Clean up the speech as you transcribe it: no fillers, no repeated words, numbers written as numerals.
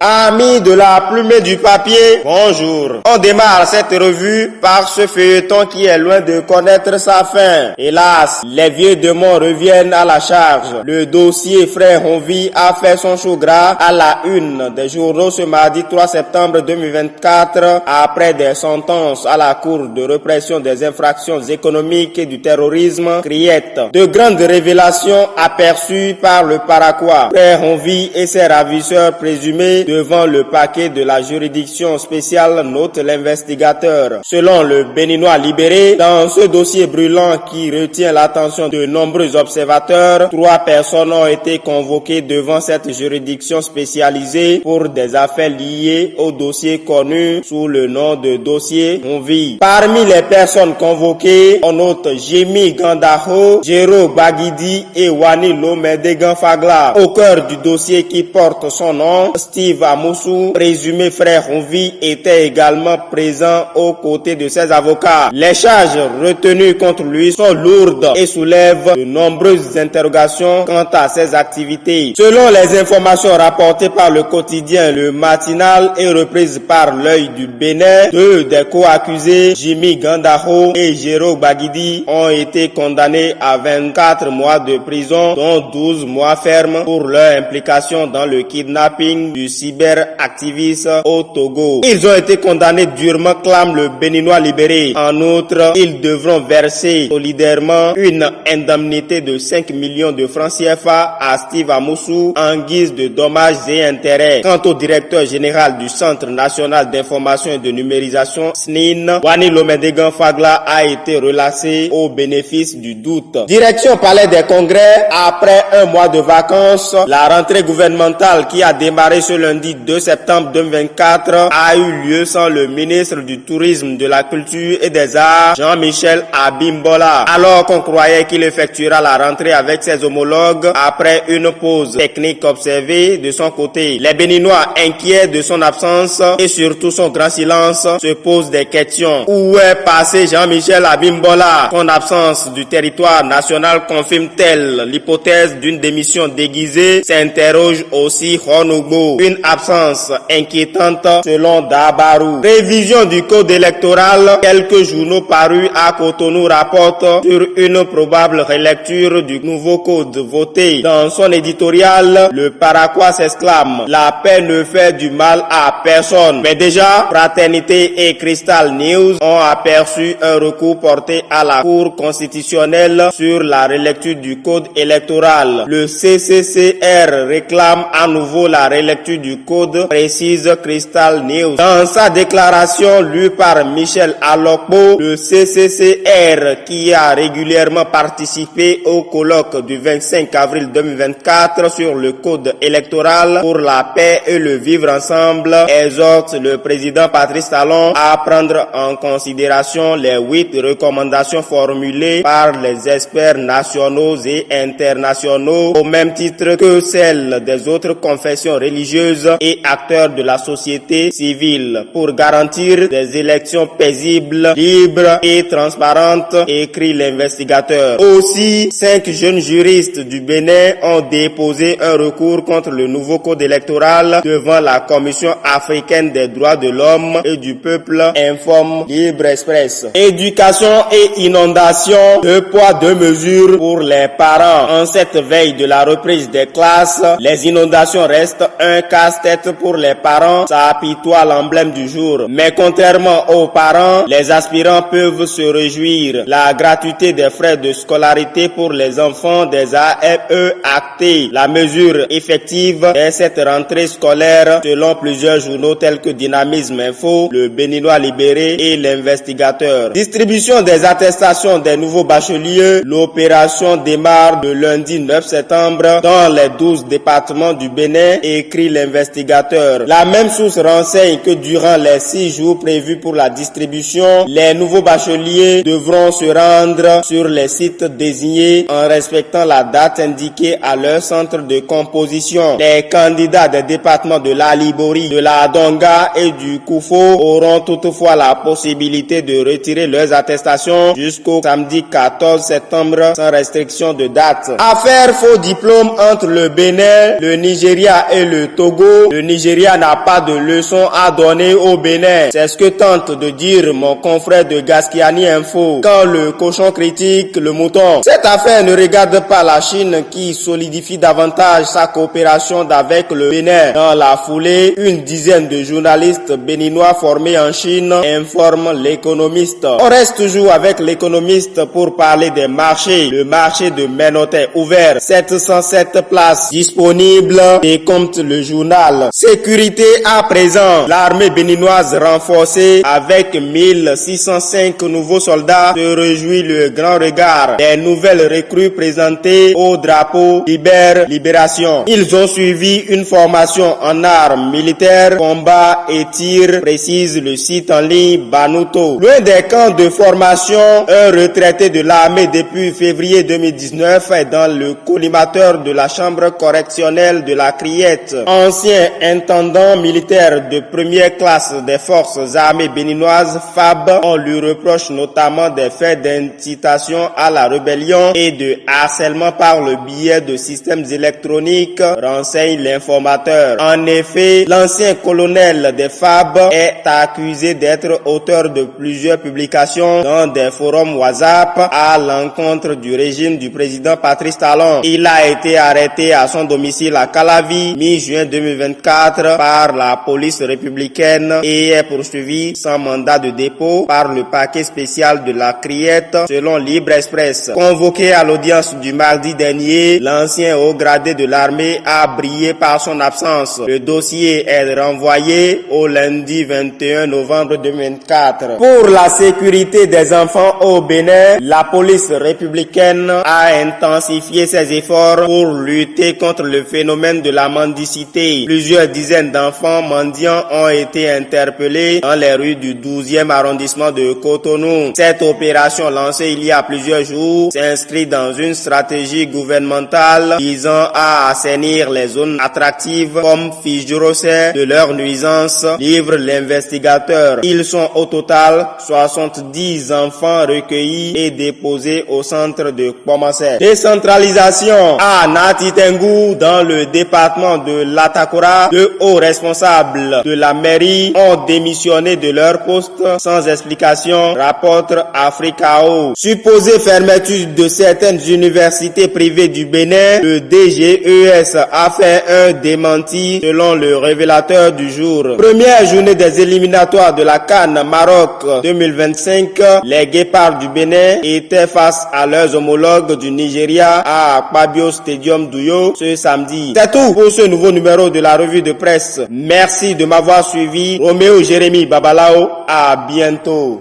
Amis de la plume et du papier, bonjour. On démarre cette revue par ce feuilleton qui est loin de connaître sa fin. Hélas, les vieux démons reviennent à la charge. Le dossier Frère Honvi a fait son show gras à la une des journaux ce mardi 3 septembre 2024 après des sentences à la Cour de répression des infractions économiques et du terrorisme criette. De grandes révélations aperçues par le Paraquat. Frère Honvi et ses ravisseurs présumés devant le paquet de la juridiction spéciale, note l'investigateur. Selon le Béninois libéré, dans ce dossier brûlant qui retient l'attention de nombreux observateurs, 3 personnes ont été convoquées devant cette juridiction spécialisée pour des affaires liées au dossier connu sous le nom de dossier Honvi. Parmi les personnes convoquées, on note Jimi Gandaho, Jero Bagidi et Wani Lomedegan Fagla. Au cœur du dossier qui porte son nom, Steve Amoussou, présumé frère Honvi, était également présent aux côtés de ses avocats. Les charges retenues contre lui sont lourdes et soulèvent de nombreuses interrogations quant à ses activités. Selon les informations rapportées par le quotidien Le Matinal et reprises par l'Œil du Bénin, 2 des co-accusés, Jimi Gandaho et Jero Bagidi, ont été condamnés à 24 mois de prison, dont 12 mois fermes pour leur implication dans le kidnapping du cyberactiviste au Togo. Ils ont été condamnés durement, clame le Béninois libéré. En outre, ils devront verser solidairement une indemnité de 5 millions de francs CFA à Steve Amoussou en guise de dommages et intérêts. Quant au directeur général du Centre national d'information et de numérisation, SNIN, Wani Lomedegan Fagla, a été relâché au bénéfice du doute. Direction Palais des Congrès, après un mois de vacances, la rentrée gouvernementale qui a démarré ce lundi 2 septembre 2024 a eu lieu sans le ministre du Tourisme, de la Culture et des Arts, Jean-Michel Abimbola. Alors qu'on croyait qu'il effectuera la rentrée avec ses homologues après une pause technique observée de son côté. Les Béninois, inquiets de son absence et surtout son grand silence, se posent des questions. Où est passé Jean-Michel Abimbola? Son absence du territoire national confirme-t-elle l'hypothèse d'une démission déguisée? S'interroge aussi Honogbo. Une absence inquiétante selon Dabarou. Révision du code électoral. Quelques journaux parus à Cotonou rapportent sur une probable relecture du nouveau code voté. Dans son éditorial, le Paraquat s'exclame: la paix ne fait du mal à personne. Mais déjà, Fraternité et Crystal News ont aperçu un recours porté à la Cour constitutionnelle sur la relecture du code électoral. Le CCCR réclame à nouveau la relecture du code, précise Crystal News. Dans sa déclaration lue par Michel Alokbo, le CCCR, qui a régulièrement participé au colloque du 25 avril 2024 sur le code électoral pour la paix et le vivre ensemble, exhorte le président Patrice Talon à prendre en considération les 8 recommandations formulées par les experts nationaux et internationaux, au même titre que celles des autres confessions religieuses et acteurs de la société civile, pour garantir des élections paisibles, libres et transparentes, écrit l'investigateur. Aussi, 5 jeunes juristes du Bénin ont déposé un recours contre le nouveau code électoral devant la Commission africaine des droits de l'homme et du peuple, informe Libre Express. Éducation et inondation, 2 poids 2 mesures pour les parents. En cette veille de la reprise des classes, les inondations restent un casse-tête pour les parents, ça apitoie l'emblème du jour. Mais contrairement aux parents, les aspirants peuvent se réjouir. La gratuité des frais de scolarité pour les enfants des AFE actée. La mesure effective est cette rentrée scolaire selon plusieurs journaux tels que Dynamisme Info, le Béninois libéré et l'investigateur. Distribution des attestations des nouveaux bacheliers. L'opération démarre le lundi 9 septembre dans les 12 départements du Bénin, écrit l'investigateur. La même source renseigne que durant les 6 jours prévus pour la distribution, les nouveaux bacheliers devront se rendre sur les sites désignés en respectant la date indiquée à leur centre de composition. Les candidats des départements de la Libori, de la Donga et du Koufo auront toutefois la possibilité de retirer leurs attestations jusqu'au samedi 14 septembre sans restriction de date. Affaire faux diplôme entre le Bénin, le Nigeria et le Togo. Congo, le Nigeria n'a pas de leçon à donner au Bénin. C'est ce que tente de dire mon confrère de Gaskiani Info. Quand le cochon critique le mouton. Cette affaire ne regarde pas la Chine qui solidifie davantage sa coopération avec le Bénin. Dans la foulée, une dizaine de journalistes béninois formés en Chine informent l'Économiste. On reste toujours avec l'Économiste pour parler des marchés. Le marché de Ménotais ouvert, 707 places disponibles, décompte le journal. Sécurité à présent. L'armée béninoise renforcée avec 1605 nouveaux soldats se réjouit le grand regard. Des nouvelles recrues présentées au drapeau Libération. Ils ont suivi une formation en armes militaires, combat et tir, précise le site en ligne Banuto. Loin des camps de formation, un retraité de l'armée depuis février 2019 est dans le collimateur de la chambre correctionnelle de la Criette. Ancien intendant militaire de première classe des forces armées béninoises FAB, on lui reproche notamment des faits d'incitation à la rébellion et de harcèlement par le biais de systèmes électroniques, renseigne l'informateur. En effet, l'ancien colonel des FAB est accusé d'être auteur de plusieurs publications dans des forums WhatsApp à l'encontre du régime du président Patrice Talon. Il a été arrêté à son domicile à Calavi, mi-juin 2024, par la police républicaine et est poursuivi sans mandat de dépôt par le parquet spécial de la Criette, selon Libre Express. Convoqué à l'audience du mardi dernier, l'ancien haut gradé de l'armée a brillé par son absence. Le dossier est renvoyé au lundi 21 novembre 2024. Pour la sécurité des enfants au Bénin, la police républicaine a intensifié ses efforts pour lutter contre le phénomène de la mendicité. Plusieurs dizaines d'enfants mendiants ont été interpellés dans les rues du 12e arrondissement de Cotonou. Cette opération lancée il y a plusieurs jours s'inscrit dans une stratégie gouvernementale visant à assainir les zones attractives comme Fijrosé de leurs nuisances, livre l'investigateur. Ils sont au total 70 enfants recueillis et déposés au centre de Pomassé. Décentralisation à Natitengu dans le département de l'Atakora. De hauts responsables de la mairie ont démissionné de leur poste sans explication, rapporte Africao. Supposée fermeture de certaines universités privées du Bénin, le DGES a fait un démenti selon le révélateur du jour. Première journée des éliminatoires de la CAN Maroc 2025, les Guépards du Bénin étaient face à leurs homologues du Nigeria à Akpabio Stadium d'Uyo ce samedi. C'est tout pour ce nouveau numéro de la revue de presse. Merci de m'avoir suivi. Roméo Jérémy Babalao, à bientôt.